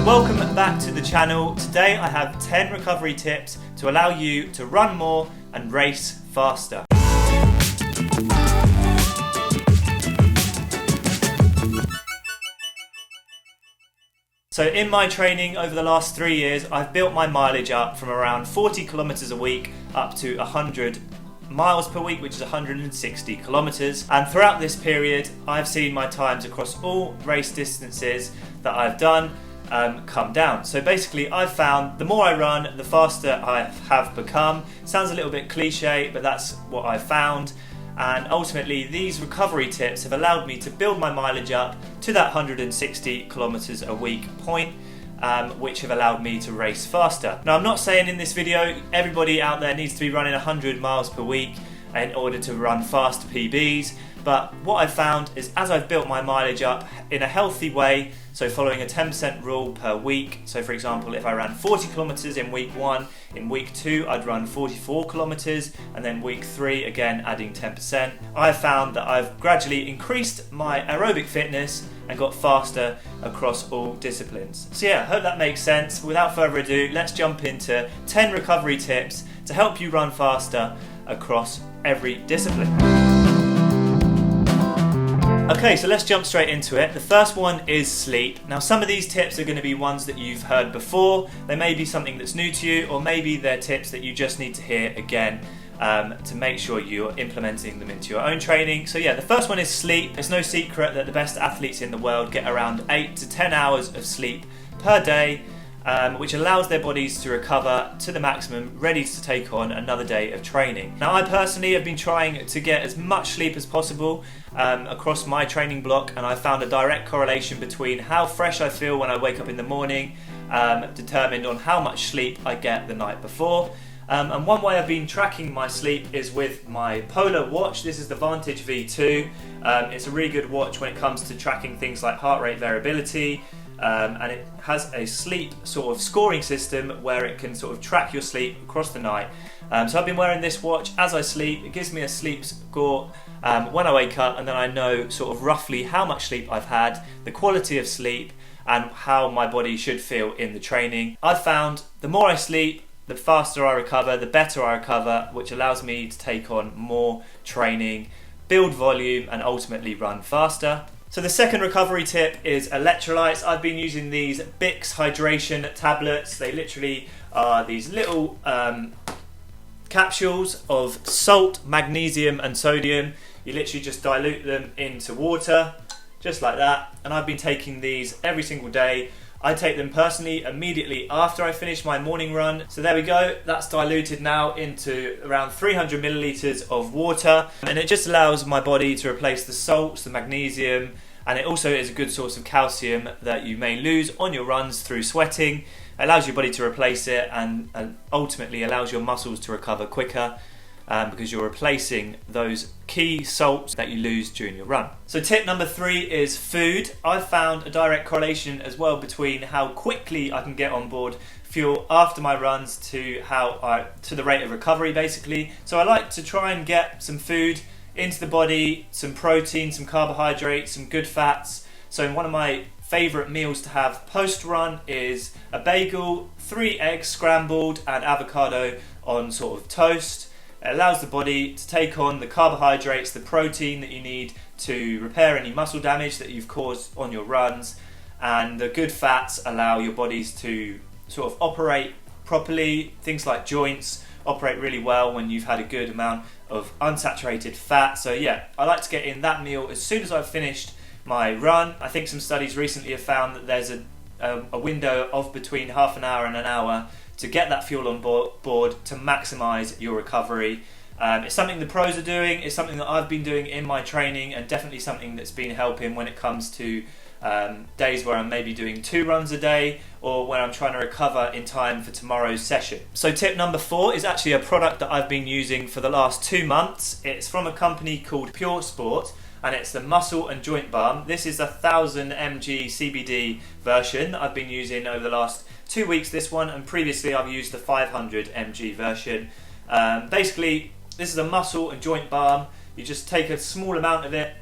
Welcome back to the channel. Today I have 10 recovery tips to allow you to run more and race faster. So in my training over the last 3 years, I've built my mileage up from around 40 kilometers a week up to 100 miles per week, which is 160 kilometers. And throughout this period, I've seen my times across all race distances that I've done come down. So basically I've found the more I run, the faster I have become. Sounds a little bit cliche, but that's what I've found. And ultimately these recovery tips have allowed me to build my mileage up to that 160 kilometers a week point, which have allowed me to race faster. Now, I'm not saying in this video everybody out there needs to be running 100 miles per week in order to run fast PBs, but what I've found is as I've built my mileage up in a healthy way, so following a 10% rule per week, so for example if I ran 40 kilometers in week 1, in week 2 I'd run 44 kilometers, and then week 3 again adding 10%, I've found that I've gradually increased my aerobic fitness and got faster across all disciplines. So yeah, I hope that makes sense. Without further ado, let's jump into 10 recovery tips to help you run faster across every discipline. Okay, so let's jump straight into it. The first one is sleep. Now, some of these tips are going to be ones that you've heard before. They may be something that's new to you, or maybe they're tips that you just need to hear again to make sure you're implementing them into your own training. So yeah, the first one is sleep. It's no secret that the best athletes in the world get around 8 to 10 hours of sleep per day, which allows their bodies to recover to the maximum, ready to take on another day of training. Now, I personally have been trying to get as much sleep as possible across my training block, and I found a direct correlation between how fresh I feel when I wake up in the morning, determined on how much sleep I get the night before. And one way I've been tracking my sleep is with my Polar watch. This is the Vantage V2. It's a really good watch when it comes to tracking things like heart rate variability, and it has a sleep sort of scoring system where it can sort of track your sleep across the night. So I've been wearing this watch as I sleep. It gives me a sleep score when I wake up, and then I know sort of roughly how much sleep I've had, the quality of sleep, and how my body should feel in the training. I've found the more I sleep, the faster I recover, the better I recover, which allows me to take on more training, build volume, and ultimately run faster. So the second recovery tip is electrolytes. I've been using these Bix hydration tablets. They literally are these little capsules of salt, magnesium, and sodium. You literally just dilute them into water, just like that. And I've been taking these every single day. I take them personally immediately after I finish my morning run. So there we go, that's diluted now into around 300 milliliters of water, and it just allows my body to replace the salts, the magnesium, and it also is a good source of calcium that you may lose on your runs through sweating. It allows your body to replace it, and ultimately allows your muscles to recover quicker, because you're replacing those key salts that you lose during your run. So tip number 3 is food. I've found a direct correlation as well between how quickly I can get on board fuel after my runs to the rate of recovery, basically. So I like to try and get some food into the body, some protein, some carbohydrates, some good fats. So one of my favourite meals to have post-run is a bagel, 3 eggs scrambled, and avocado on sort of toast. It allows the body to take on the carbohydrates, the protein that you need to repair any muscle damage that you've caused on your runs, and the good fats allow your bodies to sort of operate properly. Things like joints operate really well when you've had a good amount of unsaturated fat. So yeah, I like to get in that meal as soon as I've finished my run. I think some studies recently have found that there's a window of between half an hour and an hour to get that fuel on board to maximise your recovery. It's something the pros are doing, it's something that I've been doing in my training, and definitely something that's been helping when it comes to days where I'm maybe doing 2 runs a day, or when I'm trying to recover in time for tomorrow's session. So tip number 4 is actually a product that I've been using for the last 2 months. It's from a company called Pure Sport, and it's the Muscle and Joint Balm. This is a 1000 mg CBD version I've been using over the last 2 weeks, this one, and previously I've used the 500 mg version. Basically, this is a muscle and joint balm. You just take a small amount of it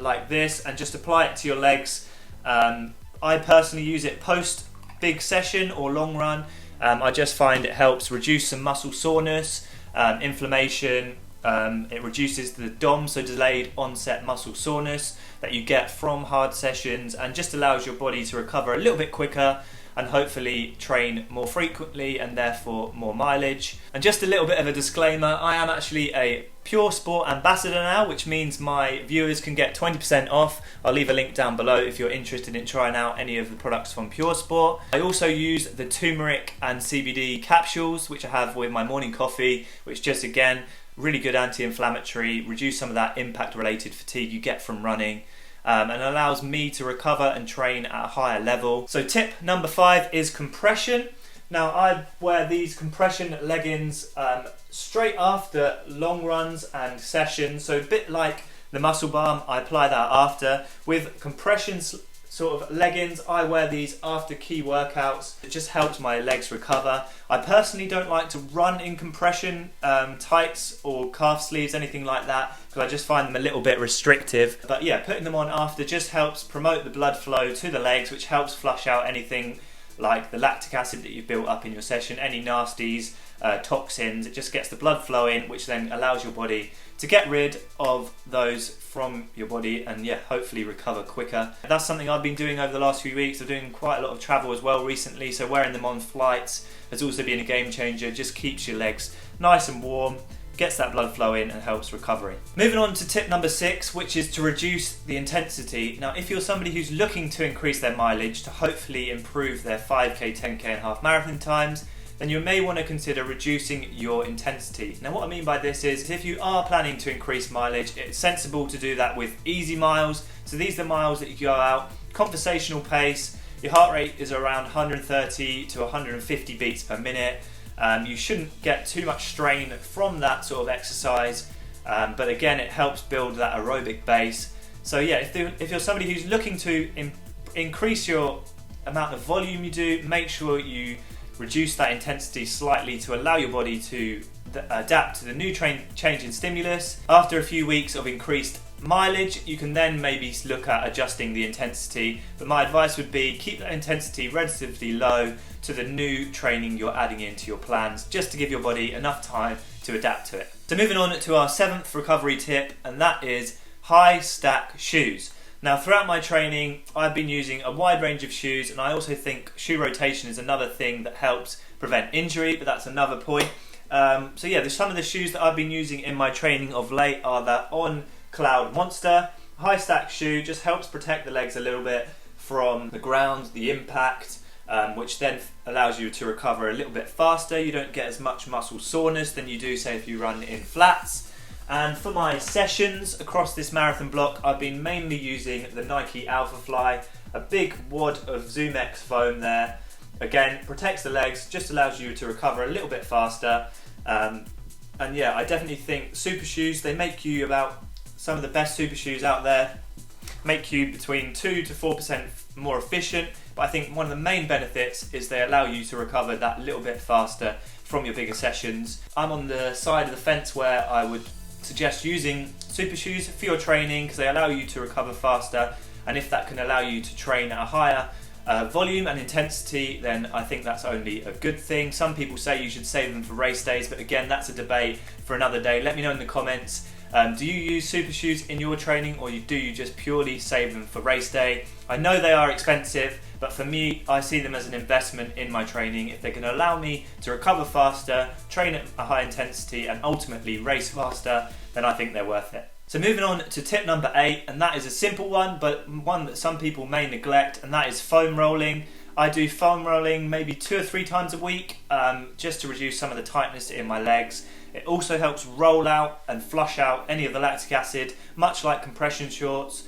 like this and just apply it to your legs. I personally use it post big session or long run, I just find it helps reduce some muscle soreness, inflammation. It reduces the DOM, so delayed onset muscle soreness, that you get from hard sessions, and just allows your body to recover a little bit quicker and hopefully train more frequently and therefore more mileage. And just a little bit of a disclaimer, I am actually a Pure Sport ambassador now, which means my viewers can get 20% off. I'll leave a link down below if you're interested in trying out any of the products from Pure Sport. I also use the turmeric and CBD capsules, which I have with my morning coffee, which just again, really good anti-inflammatory, reduce some of that impact related fatigue you get from running. And allows me to recover and train at a higher level. So tip number 5 is compression. Now I wear these compression leggings straight after long runs and sessions, so a bit like the muscle balm, I apply that after. With compression sort of leggings, I wear these after key workouts. It just helps my legs recover. I personally don't like to run in compression tights or calf sleeves, anything like that, because I just find them a little bit restrictive. But yeah, putting them on after just helps promote the blood flow to the legs, which helps flush out anything like the lactic acid that you've built up in your session, any nasties, toxins. It just gets the blood flowing, which then allows your body to get rid of those from your body and yeah, hopefully recover quicker. That's something I've been doing over the last few weeks. I'm doing quite a lot of travel as well recently, so wearing them on flights has also been a game changer. Just keeps your legs nice and warm, gets that blood flow in and helps recovery. Moving on to tip number 6, which is to reduce the intensity. Now if you're somebody who's looking to increase their mileage to hopefully improve their 5k, 10k and half marathon times, then you may want to consider reducing your intensity. Now what I mean by this is if you are planning to increase mileage, it's sensible to do that with easy miles. So these are the miles that you go out, conversational pace, your heart rate is around 130 to 150 beats per minute. You shouldn't get too much strain from that sort of exercise, but again it helps build that aerobic base. So yeah, if you're somebody who's looking to increase your amount of volume you do, make sure you reduce that intensity slightly to allow your body to adapt to the new change in stimulus. After a few weeks of increased mileage, you can then maybe look at adjusting the intensity, but my advice would be keep that intensity relatively low to the new training you're adding into your plans, just to give your body enough time to adapt to it. So moving on to our 7th recovery tip, and that is high stack shoes. Now throughout my training I've been using a wide range of shoes, and I also think shoe rotation is another thing that helps prevent injury, but that's another point. So yeah, there's some of the shoes that I've been using in my training of late are the On Cloud Monster. High stack shoe just helps protect the legs a little bit from the ground, the impact, which then allows you to recover a little bit faster. You don't get as much muscle soreness than you do say if you run in flats. And for my sessions across this marathon block, I've been mainly using the Nike Alpha Fly, a big wad of ZoomX foam there. Again, protects the legs, just allows you to recover a little bit faster. And yeah, I definitely think super shoes, they make you about some of the best super shoes out there, make you between 2 to 4% more efficient. But I think one of the main benefits is they allow you to recover that little bit faster from your bigger sessions. I'm on the side of the fence where I would suggest using super shoes for your training because they allow you to recover faster, and if that can allow you to train at a higher volume and intensity, then I think that's only a good thing. Some people say you should save them for race days, but again, that's a debate for another day. Let me know in the comments. Do you use super shoes in your training, or do you just purely save them for race day? I know they are expensive, but for me, I see them as an investment in my training. If they can allow me to recover faster, train at a high intensity, and ultimately race faster, then I think they're worth it. So moving on to tip number 8, and that is a simple one, but one that some people may neglect, and that is foam rolling. I do foam rolling maybe 2 or 3 times a week, just to reduce some of the tightness in my legs. It also helps roll out and flush out any of the lactic acid, much like compression shorts,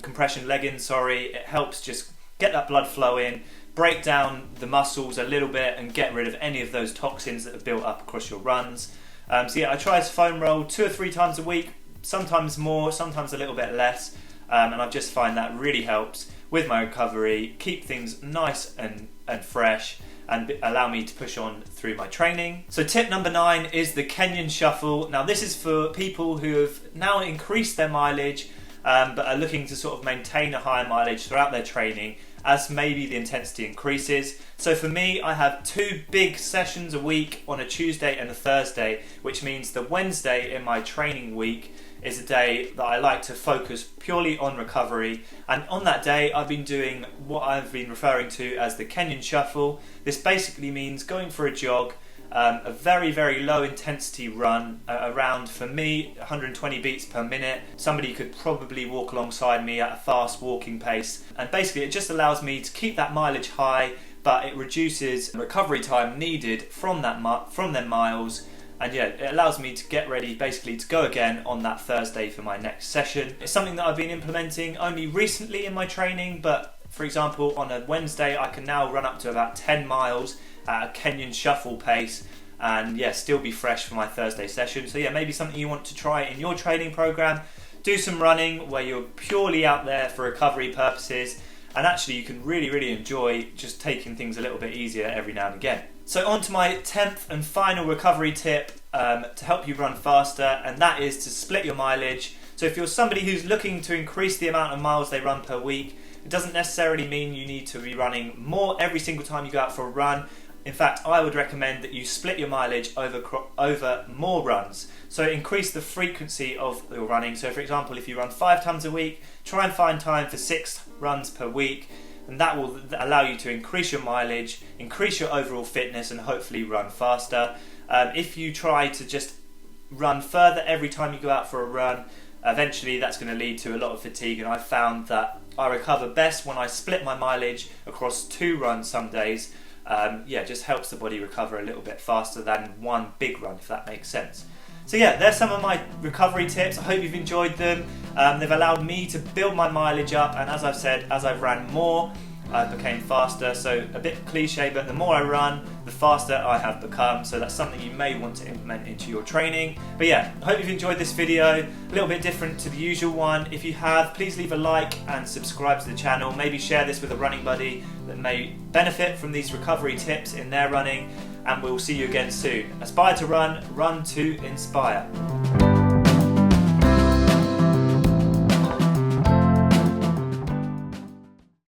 compression leggings, it helps just get that blood flow in, break down the muscles a little bit and get rid of any of those toxins that have built up across your runs. So yeah, I try to foam roll 2 or 3 times a week, sometimes more, sometimes a little bit less, and I just find that really helps with my recovery, keep things nice and fresh, and allow me to push on through my training. So tip number 9 is the Kenyan shuffle. Now this is for people who have now increased their mileage but are looking to sort of maintain a higher mileage throughout their training, as maybe the intensity increases. So for me, I have 2 big sessions a week on a Tuesday and a Thursday, which means the Wednesday in my training week is a day that I like to focus purely on recovery, and on that day I've been doing what I've been referring to as the Kenyan shuffle. This basically means going for a jog, a very, very low intensity run, around, for me, 120 beats per minute. Somebody could probably walk alongside me at a fast walking pace, and basically it just allows me to keep that mileage high, but it reduces recovery time needed from them miles. And yeah, it allows me to get ready basically to go again on that Thursday for my next session. It's something that I've been implementing only recently in my training, but for example on a Wednesday I can now run up to about 10 miles at a Kenyan shuffle pace and yeah, still be fresh for my Thursday session. So yeah, maybe something you want to try in your training program. Do some running where you're purely out there for recovery purposes, and actually you can really enjoy just taking things a little bit easier every now and again. So on to my 10th and final recovery tip to help you run faster, and that is to split your mileage. So if you're somebody who's looking to increase the amount of miles they run per week, it doesn't necessarily mean you need to be running more every single time you go out for a run. In fact, I would recommend that you split your mileage over more runs. So increase the frequency of your running. So for example, if you run 5 times a week, try and find time for 6 runs per week, and that will allow you to increase your mileage, increase your overall fitness, and hopefully run faster. If you try to just run further every time you go out for a run, eventually that's going to lead to a lot of fatigue, and I've found that I recover best when I split my mileage across 2 runs some days. Just helps the body recover a little bit faster than one big run, if that makes sense. So yeah, there's some of my recovery tips. I hope you've enjoyed them. They've allowed me to build my mileage up, and as I've said, as I've ran more, I became faster. So a bit cliche, but the more I run, the faster I have become. So that's something you may want to implement into your training. But yeah, I hope you've enjoyed this video. A little bit different to the usual one. If you have, please leave a like and subscribe to the channel. Maybe share this with a running buddy that may benefit from these recovery tips in their running. And we'll see you again soon. Aspire to run, run to inspire.